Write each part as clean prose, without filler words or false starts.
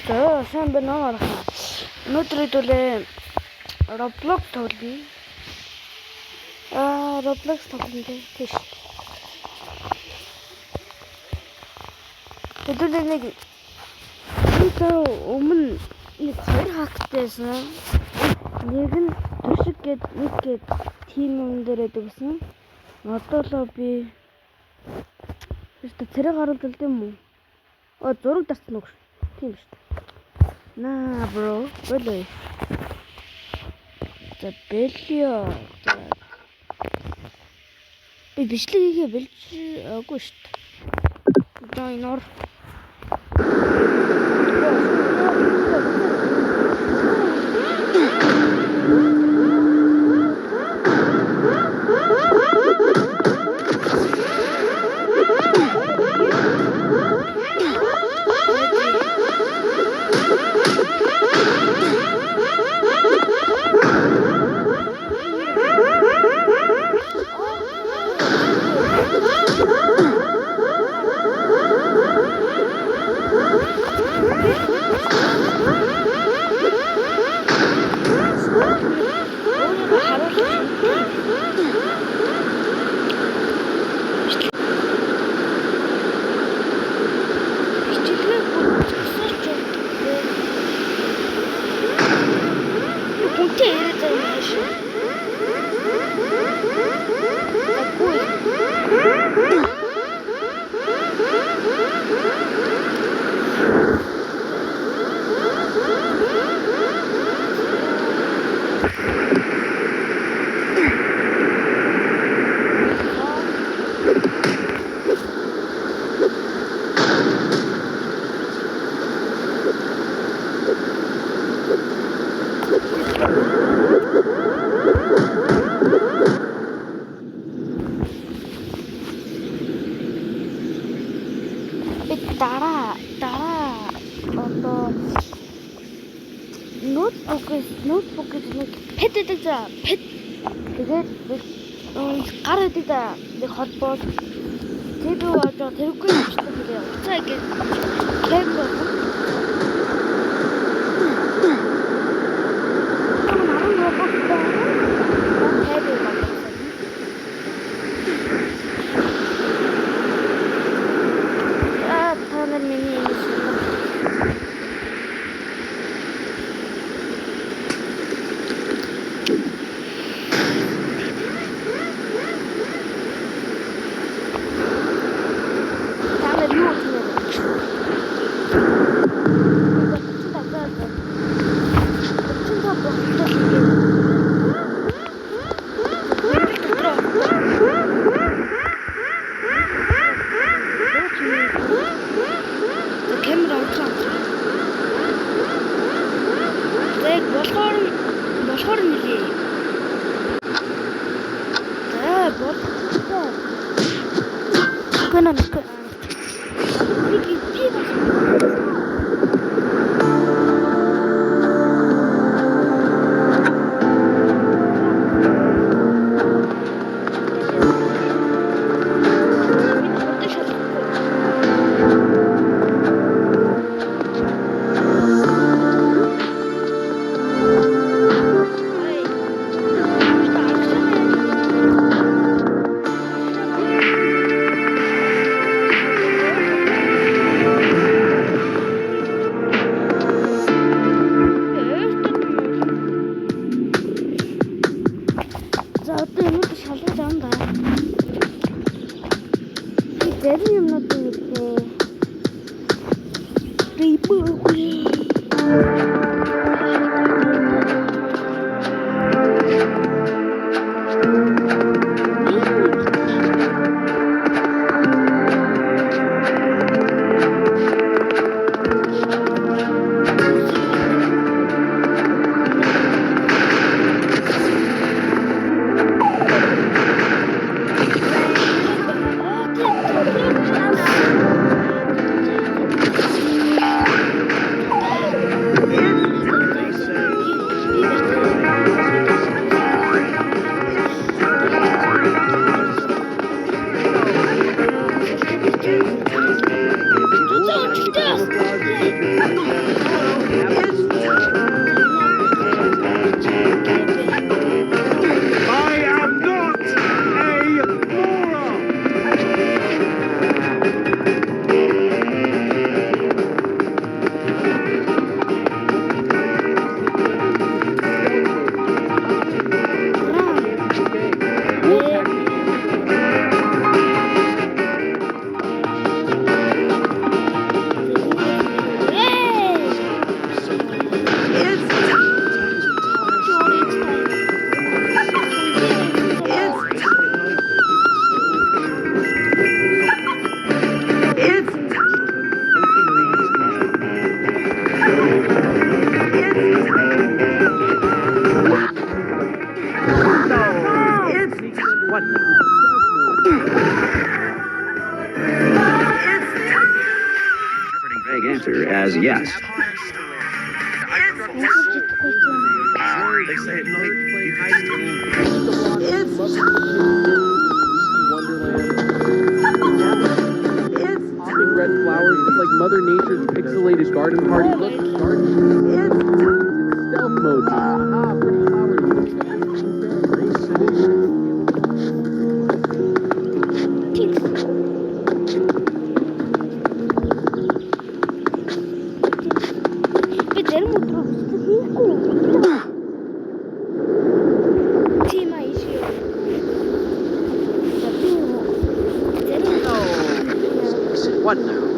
сайн байна уу? Өнөөдөр хэдүүлээ Roblox тоглоё. Roblox тоглоё тийш. Хэдүүлээ нэг өмнө нэг хоёр хактайсан. Нэг нь төшиг гээд нэг гээд тим юм дээр байдаг гэсэн. Одоо л би тэрэг харуулдаг юм уу? Зураг дарсан уу? Тийм шүү. Nah, bro, really. За бэлё. Би бичлэгийг бэлж аггүй шүү дээ. Одоо иноор ноутбук нэг пэт гэдэг за пэт тэгээд гар гэдэг да нэг холбоо тэр одоо тэргүй юм шиг тэгээ уцаа гэж кэбл болохоор нэлээ. Гэнэ as yes. They say at night, you hide in Wonderland. Popping red flowers. It's like Mother Nature's pixelated garden party. Look, garden. It's stealth mode. Pretty flowers. What now?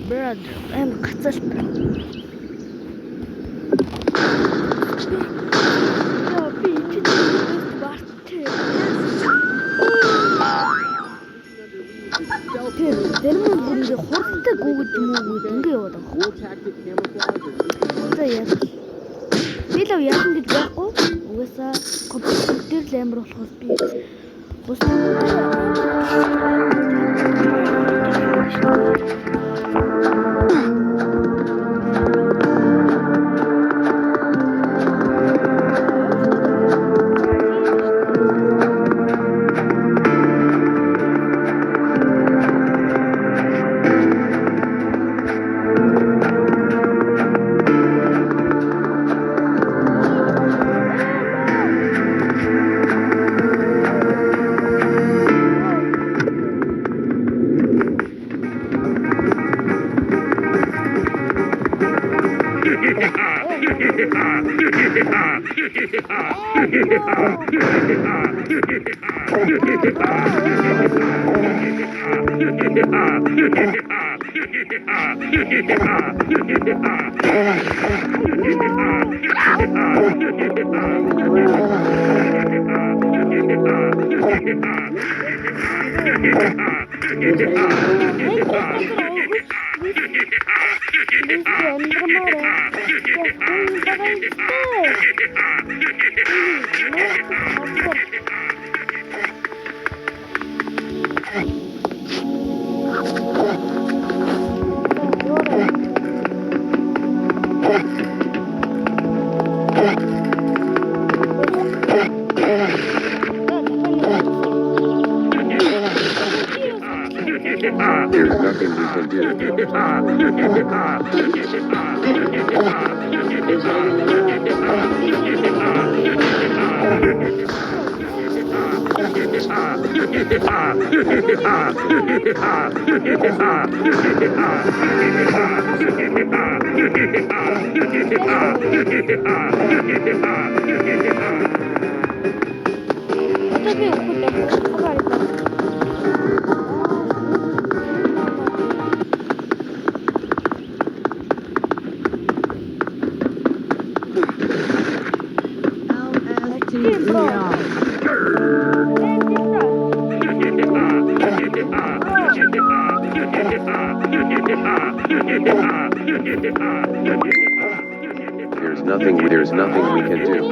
Brother, I'm There's nothing we can There's nothing we can do.